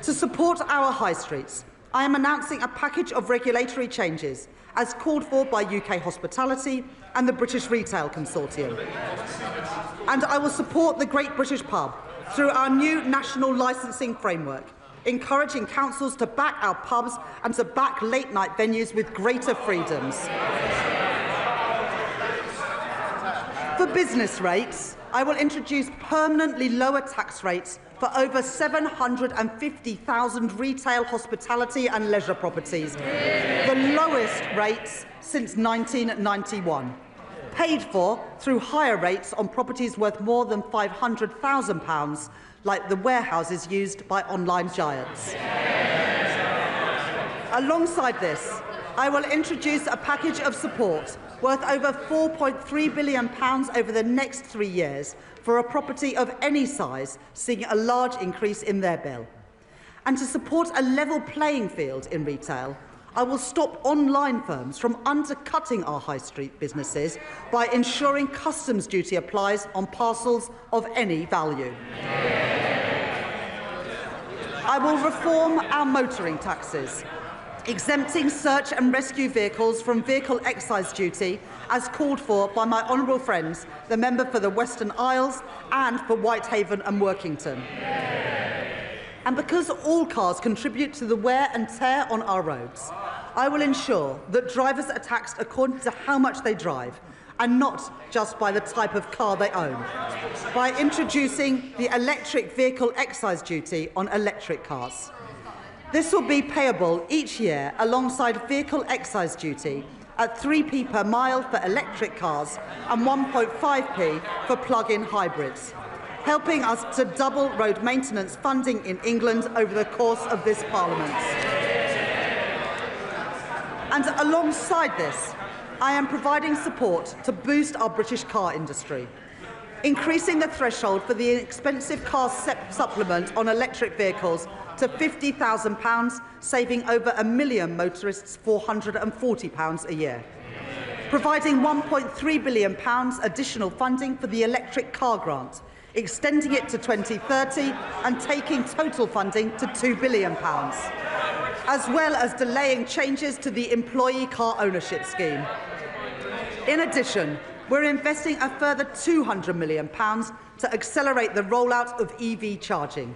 To support our high streets, I am announcing a package of regulatory changes as called for by UK Hospitality and the British Retail Consortium. And I will support the Great British Pub through our new national licensing framework, encouraging councils to back our pubs and to back late-night venues with greater freedoms. For business rates, I will introduce permanently lower tax rates for over 750,000 retail, hospitality and leisure properties, the lowest rates since 1991, paid for through higher rates on properties worth more than £500,000, like the warehouses used by online giants. Alongside this, I will introduce a package of support worth over £4.3 billion over the next 3 years for a property of any size seeing a large increase in their bill. And to support a level playing field in retail, I will stop online firms from undercutting our high street businesses by ensuring customs duty applies on parcels of any value. I will reform our motoring taxes, exempting search and rescue vehicles from vehicle excise duty as called for by my honourable friends, the member for the Western Isles and for Whitehaven and Workington. And because all cars contribute to the wear and tear on our roads, I will ensure that drivers are taxed according to how much they drive and not just by the type of car they own, by introducing the electric vehicle excise duty on electric cars. This will be payable each year alongside vehicle excise duty at 3p per mile for electric cars and 1.5p for plug-in hybrids, helping us to double road maintenance funding in England over the course of this Parliament. And alongside this, I am providing support to boost our British car industry, increasing the threshold for the expensive car supplement on electric vehicles to £50,000, saving over 1 million motorists £440 a year. Providing £1.3 billion additional funding for the electric car grant, extending it to 2030 and taking total funding to £2 billion, as well as delaying changes to the employee car ownership scheme. In addition, we're investing a further £200 million to accelerate the rollout of EV charging,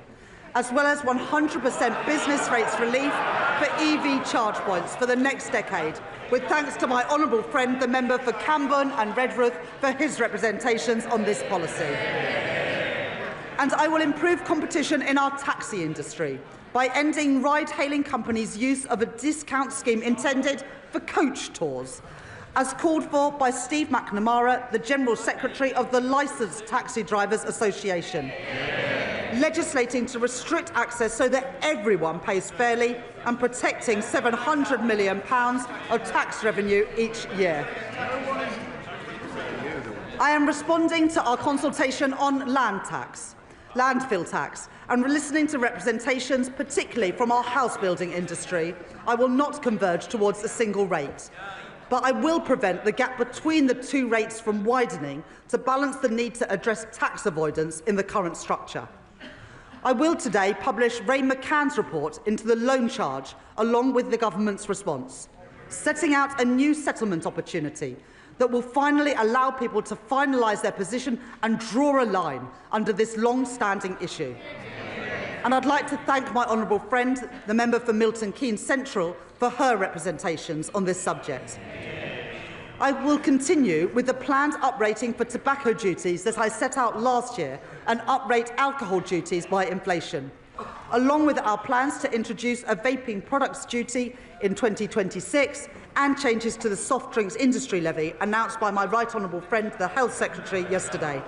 as well as 100% business rates relief for EV charge points for the next decade, with thanks to my honourable friend, the member for Camborne and Redruth, for his representations on this policy. And I will improve competition in our taxi industry by ending ride-hailing companies' use of a discount scheme intended for coach tours, as called for by Steve McNamara, the General Secretary of the Licensed Taxi Drivers Association, legislating to restrict access so that everyone pays fairly and protecting £700 million of tax revenue each year. I am responding to our consultation on landfill tax, and listening to representations, particularly from our house building industry. I will not converge towards a single rate, but I will prevent the gap between the two rates from widening to balance the need to address tax avoidance in the current structure. I will today publish Ray McCann's report into the loan charge along with the government's response, setting out a new settlement opportunity that will finally allow people to finalise their position and draw a line under this long-standing issue. And I'd like to thank my honourable friend, the member for Milton Keynes Central, for her representations on this subject. I will continue with the planned uprating for tobacco duties that I set out last year and uprate alcohol duties by inflation, along with our plans to introduce a vaping products duty in 2026 and changes to the soft drinks industry levy announced by my right honourable friend, the Health Secretary, yesterday.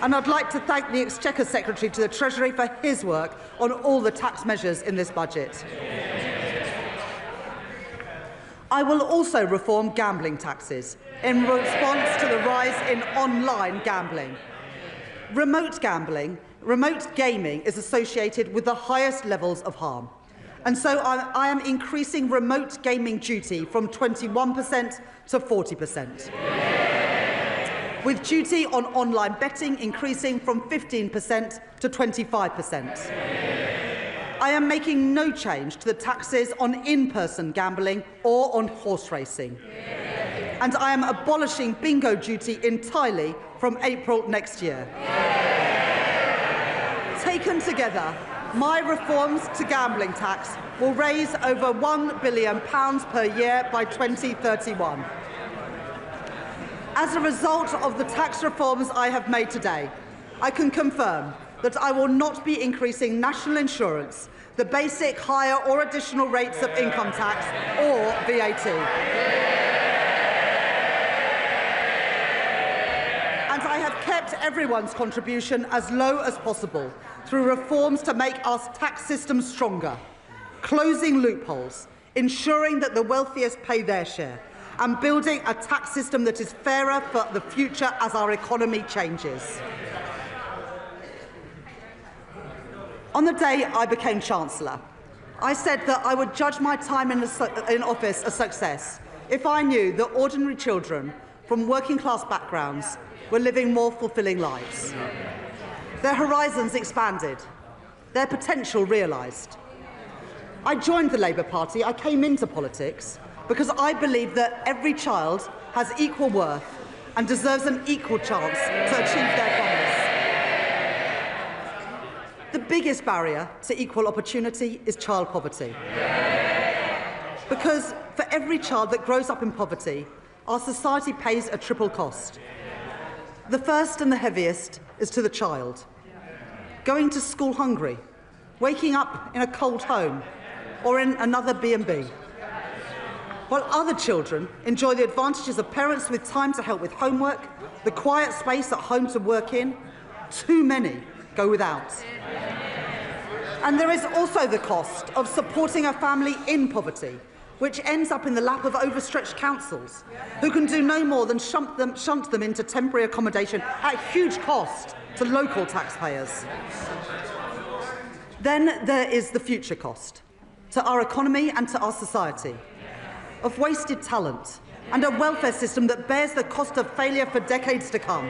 And I'd like to thank the Exchequer Secretary to the Treasury for his work on all the tax measures in this budget. I will also reform gambling taxes in response to the rise in online gambling. Remote gaming is associated with the highest levels of harm. And so I am increasing remote gaming duty from 21% to 40%. With duty on online betting increasing from 15% to 25%. I am making no change to the taxes on in-person gambling or on horse racing. And I am abolishing bingo duty entirely from April next year. Taken together, my reforms to gambling tax will raise over £1 billion per year by 2031. As a result of the tax reforms I have made today, I can confirm that I will not be increasing national insurance, the basic, higher or additional rates of income tax or VAT. And I have kept everyone's contribution as low as possible through reforms to make our tax system stronger, closing loopholes, ensuring that the wealthiest pay their share, and building a tax system that is fairer for the future as our economy changes. On the day I became Chancellor, I said that I would judge my time in office a success if I knew that ordinary children from working-class backgrounds were living more fulfilling lives. Their horizons expanded, their potential realised. I joined the Labour Party. I came into politics because I believe that every child has equal worth and deserves an equal chance to achieve their promise. The biggest barrier to equal opportunity is child poverty. Because for every child that grows up in poverty, our society pays a triple cost. The first and the heaviest is to the child. Going to school hungry, waking up in a cold home, or in another B&B. While other children enjoy the advantages of parents with time to help with homework, the quiet space at home to work in, too many go without. And there is also the cost of supporting a family in poverty, which ends up in the lap of overstretched councils, who can do no more than shunt them into temporary accommodation at huge cost to local taxpayers. Then there is the future cost, to our economy and to our society, of wasted talent and a welfare system that bears the cost of failure for decades to come.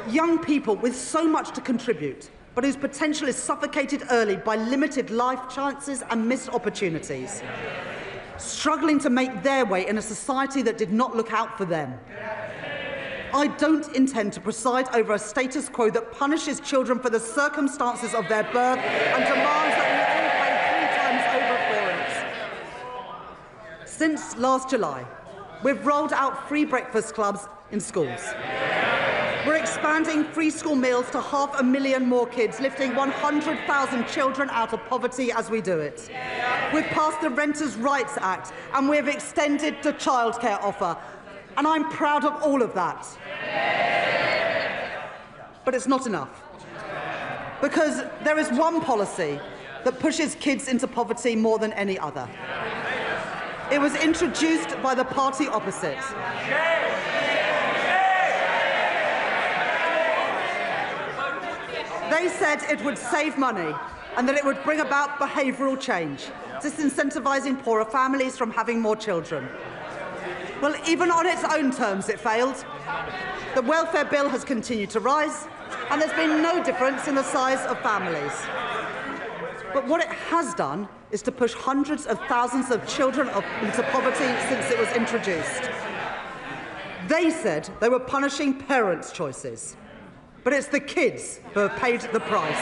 Young people with so much to contribute, but whose potential is suffocated early by limited life chances and missed opportunities, struggling to make their way in a society that did not look out for them. I don't intend to preside over a status quo that punishes children for the circumstances of their birth and demands that we all pay 3 times over for it. Since last July, we've rolled out free breakfast clubs in schools. We're expanding free school meals to 500,000 more kids, lifting 100,000 children out of poverty as we do it. We've passed the Renters' Rights Act and we've extended the childcare offer. And I'm proud of all of that. But it's not enough. Because there is one policy that pushes kids into poverty more than any other. It was introduced by the party opposite. They said it would save money and that it would bring about behavioural change, disincentivising poorer families from having more children. Well, even on its own terms, it failed. The welfare bill has continued to rise, and there's been no difference in the size of families. But what it has done is to push hundreds of thousands of children into poverty since it was introduced. They said they were punishing parents' choices, but it's the kids who have paid the price.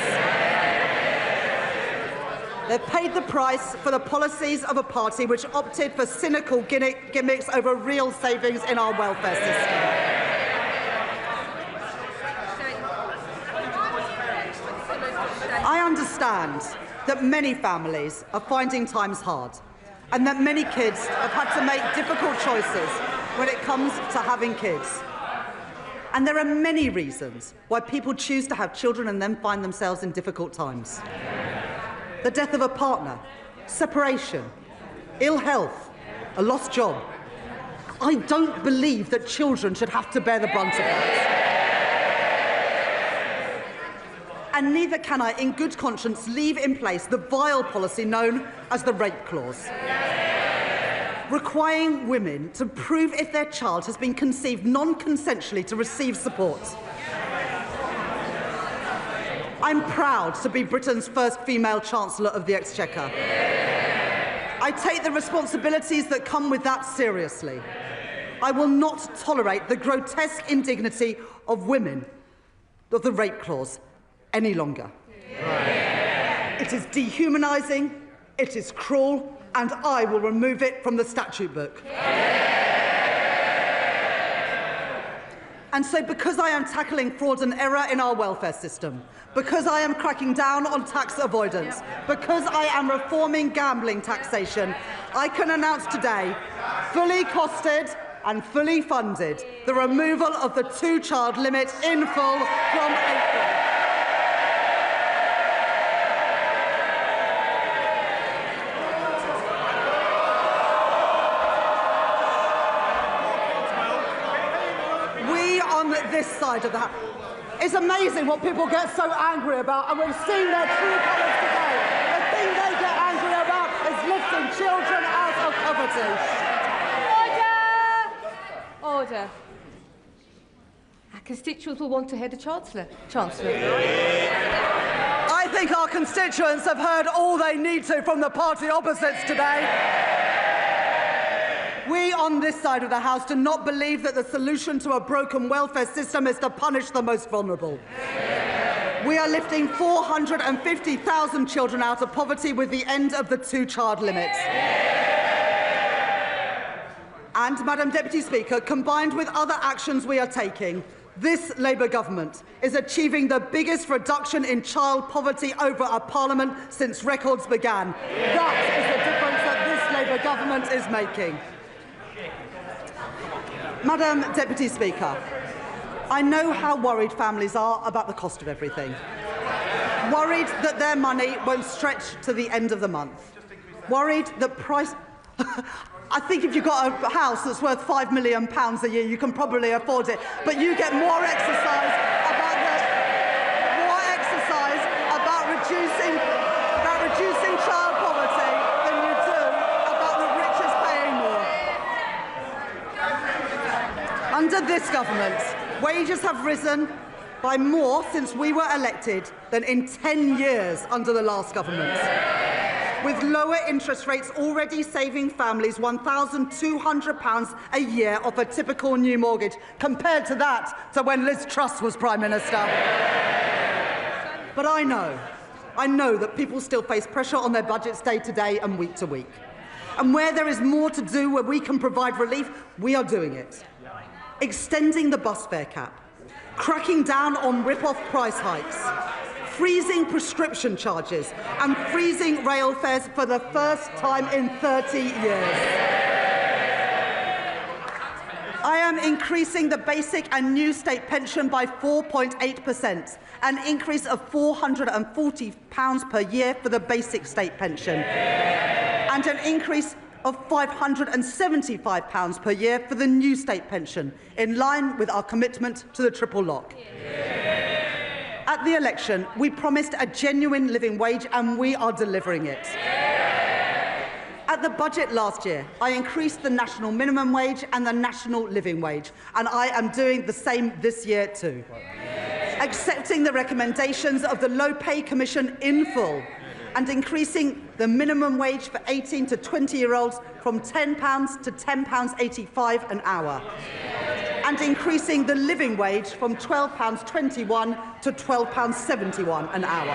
They've paid the price for the policies of a party which opted for cynical gimmicks over real savings in our welfare system. I understand that many families are finding times hard and that many kids have had to make difficult choices when it comes to having kids. And there are many reasons why people choose to have children and then find themselves in difficult times. The death of a partner, separation, ill health, a lost job. I don't believe that children should have to bear the brunt of that. And neither can I, in good conscience, leave in place the vile policy known as the rape clause, requiring women to prove if their child has been conceived non-consensually to receive support. I'm proud to be Britain's first female Chancellor of the Exchequer. I take the responsibilities that come with that seriously. I will not tolerate the grotesque indignity of women of the rape clause any longer. It is dehumanising, it is cruel, and I will remove it from the statute book. And so, because I am tackling fraud and error in our welfare system, because I am cracking down on tax avoidance, because I am reforming gambling taxation, I can announce today, fully costed and fully funded, the removal of the two-child limit in full from April. This side of the house. It's amazing what people get so angry about, and we've seen their true colours today. The thing they get angry about is lifting children out of poverty. Order! Order. Our constituents will want to hear the Chancellor. I think our constituents have heard all they need to from the party opposites today. We on this side of the House do not believe that the solution to a broken welfare system is to punish the most vulnerable. We are lifting 450,000 children out of poverty with the end of the two-child limit. And, Madam Deputy Speaker, combined with other actions we are taking, this Labour government is achieving the biggest reduction in child poverty over a parliament since records began. That is the difference that this Labour government is making. Madam Deputy Speaker, I know how worried families are about the cost of everything. Worried that their money won't stretch to the end of the month. Worried that price... I think if you've got a house that's worth £5 million a year, you can probably afford it. But you get more exercise about reducing child poverty than you do about the richest paying more. Under this government, wages have risen by more since we were elected than in 10 years under the last government, with lower interest rates already saving families £1,200 a year off a typical new mortgage, compared to that to when Liz Truss was Prime Minister. But I know that people still face pressure on their budgets day to day and week to week. And where there is more to do, where we can provide relief, we are doing it. Extending the bus fare cap, cracking down on rip-off price hikes, freezing prescription charges and freezing rail fares for the first time in 30 years. I am increasing the basic and new state pension by 4.8%, an increase of £440 per year for the basic state pension, and an increase of £575 per year for the new state pension, in line with our commitment to the triple lock. At the election, we promised a genuine living wage, and we are delivering it. At the budget last year, I increased the national minimum wage and the national living wage, and I am doing the same this year too. Accepting the recommendations of the Low Pay Commission in full, and increasing the minimum wage for 18 to 20-year-olds from £10 to £10.85 an hour. and increasing the living wage from £12.21 to £12.71 an hour.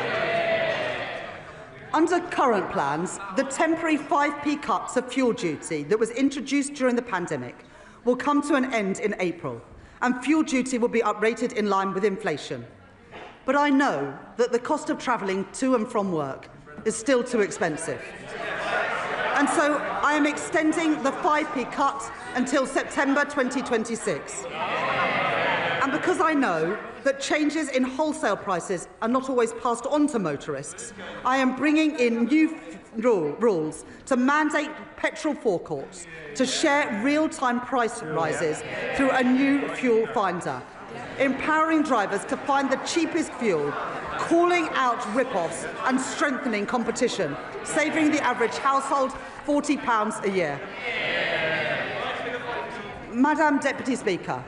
Under current plans, the temporary 5p cut to fuel duty that was introduced during the pandemic will come to an end in April, and fuel duty will be uprated in line with inflation. But I know that the cost of travelling to and from work is still too expensive. And so I am extending the 5p cut until September 2026. And because I know that changes in wholesale prices are not always passed on to motorists, I am bringing in new rules to mandate petrol forecourts to share real-time price rises through a new fuel finder, empowering drivers to find the cheapest fuel, calling out rip-offs and strengthening competition, saving the average household £40 a year. Madam Deputy Speaker,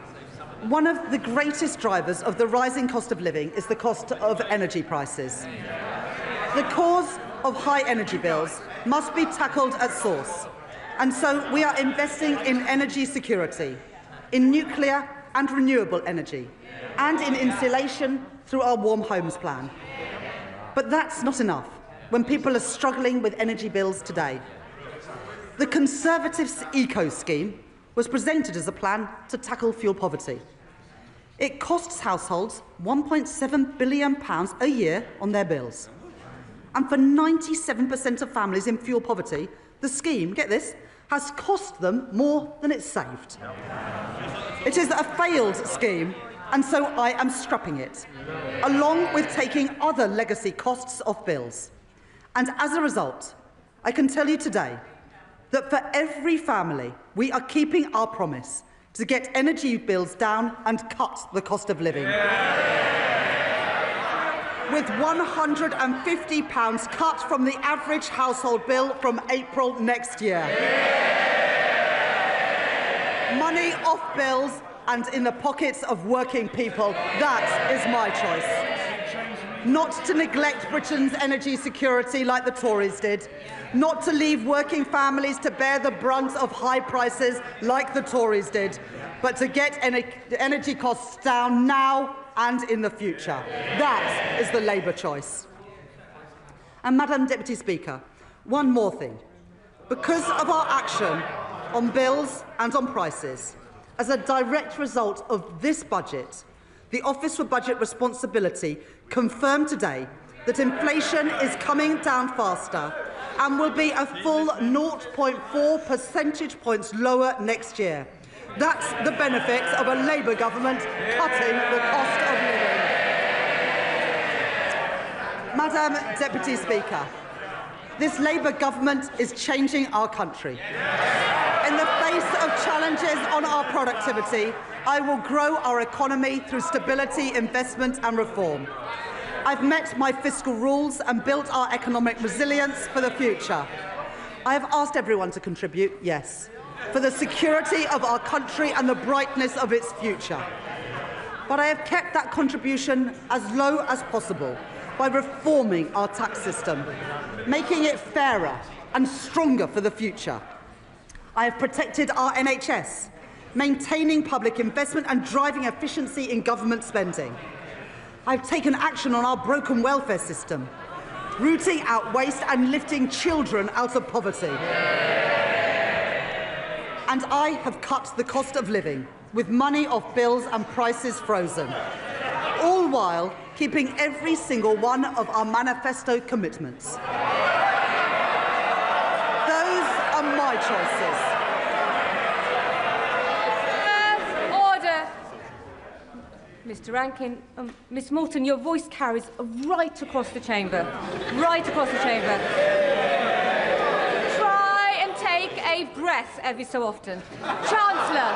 one of the greatest drivers of the rising cost of living is the cost of energy prices. The cause of high energy bills must be tackled at source, and so we are investing in energy security, in nuclear and renewable energy, and in insulation through our Warm Homes Plan. But that's not enough when people are struggling with energy bills today. The Conservatives' Eco Scheme was presented as a plan to tackle fuel poverty. It costs households £1.7 billion a year on their bills. And for 97% of families in fuel poverty, the scheme, get this, has cost them more than it's saved. It is a failed scheme, and so I am scrapping it, along with taking other legacy costs off bills. And as a result, I can tell you today that for every family, we are keeping our promise to get energy bills down and cut the cost of living. With £150 cut from the average household bill from April next year. Money off bills and in the pockets of working people, that is my choice. Not to neglect Britain's energy security like the Tories did. Not to leave working families to bear the brunt of high prices like the Tories did, but to get energy costs down now and in the future. That is the Labour choice. And Madam Deputy Speaker, one more thing. Because of our action on bills and on prices, as a direct result of this budget, the Office for Budget Responsibility confirmed today that inflation is coming down faster and will be a full 0.4 percentage points lower next year. That's the benefit of a Labour government cutting the cost of living. Madam Deputy Speaker, this Labour government is changing our country. In the face of challenges on our productivity, I will grow our economy through stability, investment and reform. I've met my fiscal rules and built our economic resilience for the future. I have asked everyone to contribute, yes, for the security of our country and the brightness of its future. But I have kept that contribution as low as possible by reforming our tax system, making it fairer and stronger for the future. I have protected our NHS, maintaining public investment and driving efficiency in government spending. I've taken action on our broken welfare system, rooting out waste and lifting children out of poverty. And I have cut the cost of living, with money off bills and prices frozen, all while keeping every single one of our manifesto commitments. Those are my choices. Order. Mr. Rankin, Miss Moulton, your voice carries right across the chamber. Right across the chamber. Try and take a breath every so often. Chancellor.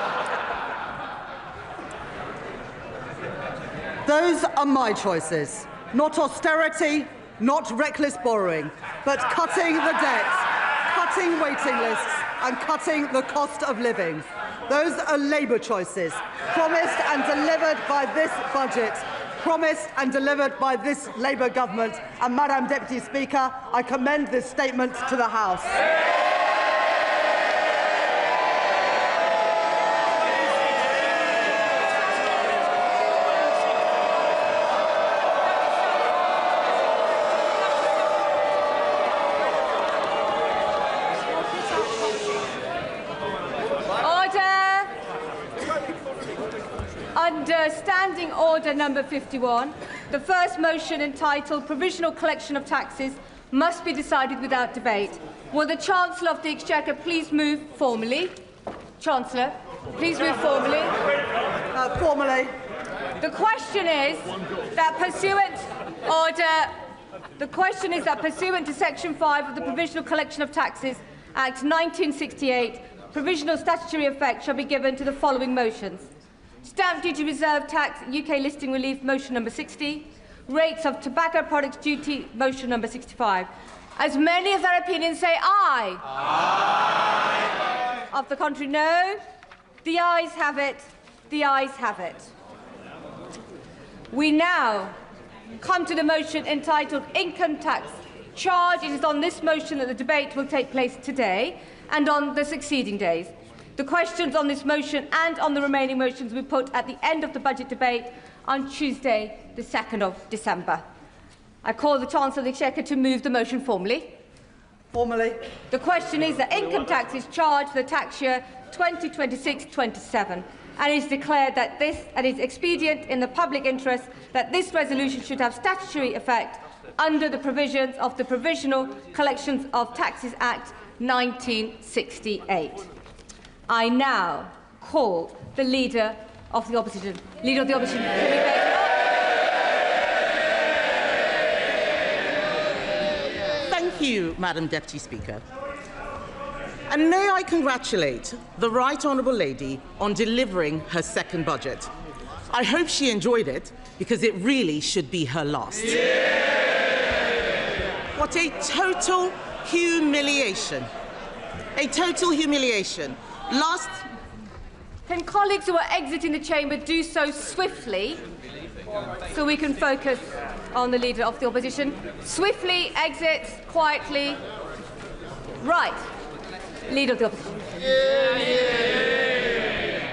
Those are my choices. Not austerity, not reckless borrowing, but cutting the debt, cutting waiting lists and cutting the cost of living. Those are Labour choices, promised and delivered by this budget, promised and delivered by this Labour government. And Madam Deputy Speaker, I commend this statement to the House. Under Standing Order number 51, the first motion entitled Provisional Collection of Taxes must be decided without debate. Will the Chancellor of the Exchequer please move formally? Chancellor, please move formally. Formally. The question is that pursuant to Section 5 of the Provisional Collection of Taxes Act 1968, provisional statutory effect shall be given to the following motions. Stamp duty reserve tax, UK listing relief, motion number 60. Rates of tobacco products duty, motion number 65. As many of their opinions say aye. Aye. Of the contrary, no. The ayes have it. The ayes have it. We now come to the motion entitled Income Tax Charge. It is on this motion that the debate will take place today and on the succeeding days. The questions on this motion and on the remaining motions will be put at the end of the budget debate on Tuesday, the 2nd of December. I call the Chancellor of the Exchequer to move the motion formally. Formally. The question is that income tax is charged for the tax year 2026-27, and it is declared that this is expedient in the public interest that this resolution should have statutory effect under the provisions of the Provisional Collections of Taxes Act 1968. I now call the Leader of the Opposition. Leader of the Opposition, can we beg? Thank you, Madam Deputy Speaker. And may I congratulate the Right Honourable Lady on delivering her second budget. I hope she enjoyed it, because it really should be her last. What a total humiliation. A total humiliation. Can colleagues who are exiting the chamber do so swiftly so we can focus on the Leader of the Opposition? Swiftly exit, quietly. Right. Leader of the Opposition.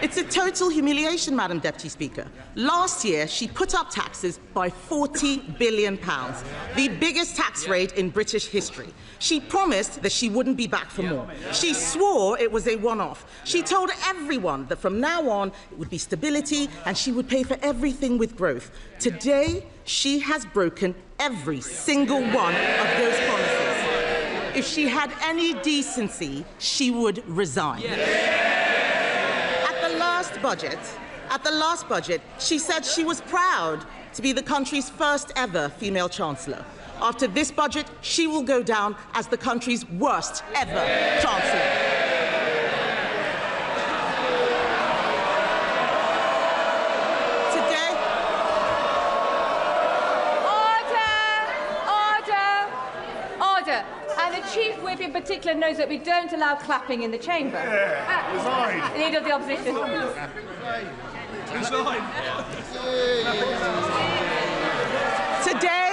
It's a total humiliation, Madam Deputy Speaker. Last year, she put up taxes by £40 billion, the biggest tax rate in British history. She promised that she wouldn't be back for more. She swore it was a one-off. She told everyone that from now on, it would be stability and she would pay for everything with growth. Today, she has broken every single one of those promises. If she had any decency, she would resign. At the last budget, she said she was proud to be the country's first ever female Chancellor. After this budget, she will go down as the country's worst ever Chancellor. Order. And the Chief Whip in particular knows that we don't allow clapping in the chamber. Leader of the Opposition. Today,